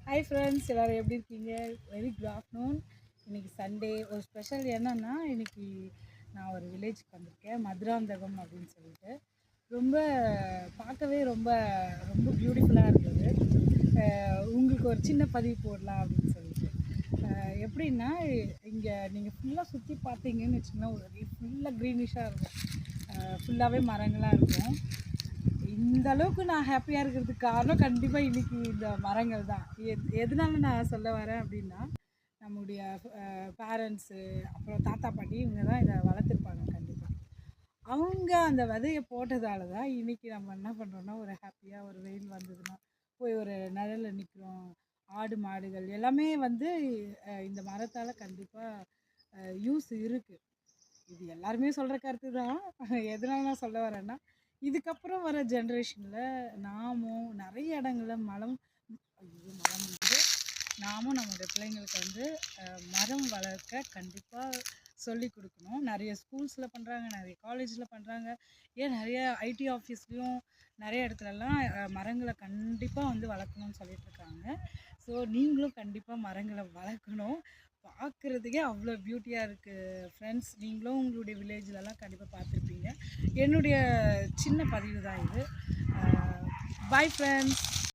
Hi friends, எல்லோரும் எப்படி இருக்கீங்க? Very good afternoon. இன்றைக்கி சண்டே. ஒரு ஸ்பெஷல் என்னென்னா, இன்றைக்கி நான் ஒரு வில்லேஜுக்கு வந்திருக்கேன், மதுராந்தகம் அப்படின்னு சொல்லிட்டு. ரொம்ப பார்க்கவே ரொம்ப ரொம்ப பியூட்டிஃபுல்லாக இருந்தது. உங்களுக்கு ஒரு சின்ன பதிவு போடலாம் அப்படின்னு சொல்லிட்டு. எப்படின்னா, இங்கே நீங்கள் ஃபுல்லாக சுற்றி பார்த்தீங்கன்னு வச்சிங்கன்னா, ஒரு ஃபுல்லாக க்ரீனிஷாக இருக்கும். ஃபுல்லாகவே மரங்களாக இருக்கும். இந்த அளவுக்கு நான் ஹாப்பியாக இருக்கிறதுக்கு காரணம் கண்டிப்பாக இன்றைக்கி இந்த மரங்கள் தான். எதனால நான் சொல்ல வரேன் அப்படின்னா, நம்முடைய பேரண்ட்ஸு, அப்புறம் தாத்தா பாட்டி இவங்க தான் இதை வளர்த்துருப்பாங்க கண்டிப்பாக. அவங்க அந்த விதையை போட்டதால தான் இன்றைக்கி நம்ம என்ன பண்ணுறோன்னா, ஒரு ஹாப்பியாக ஒரு வெயில் வந்ததுன்னா போய் ஒரு நிழலில் நிற்கிறோம். ஆடு மாடுகள் எல்லாமே வந்து இந்த மரத்தால் கண்டிப்பாக யூஸ் இருக்குது. இது எல்லாருமே சொல்கிற கருத்து தான். எதனால நான் சொல்ல வரேன்னா, இதுக்கப்புறம் வர ஜென்ரேஷனில் நாமும் நிறைய இடங்களில் மரம் வந்து நாமும் நம்மளுடைய பிள்ளைங்களுக்கு வந்து மரம் வளர்க்க கண்டிப்பாக சொல்லி கொடுக்கணும். நிறைய ஸ்கூல்ஸில் பண்ணுறாங்க, நிறைய காலேஜில் பண்ணுறாங்க, ஏன் நிறைய ஐடி ஆஃபீஸ்லேயும் நிறைய இடத்துலலாம் மரங்களை கண்டிப்பாக வந்து வளர்க்கணும்னு சொல்லிகிட்ருக்காங்க. ஸோ நீங்களும் கண்டிப்பாக மரங்களை வளர்க்கணும். பார்க்குறதுக்கே அவ்வளோ பியூட்டியாக இருக்குது ஃப்ரெண்ட்ஸ். நீங்களும் உங்களுடைய வில்லேஜ்லலாம் கண்டிப்பாக பார்த்துருப்பீங்க. என்னுடைய சின்ன பதிவு தான் இது. Bye friends.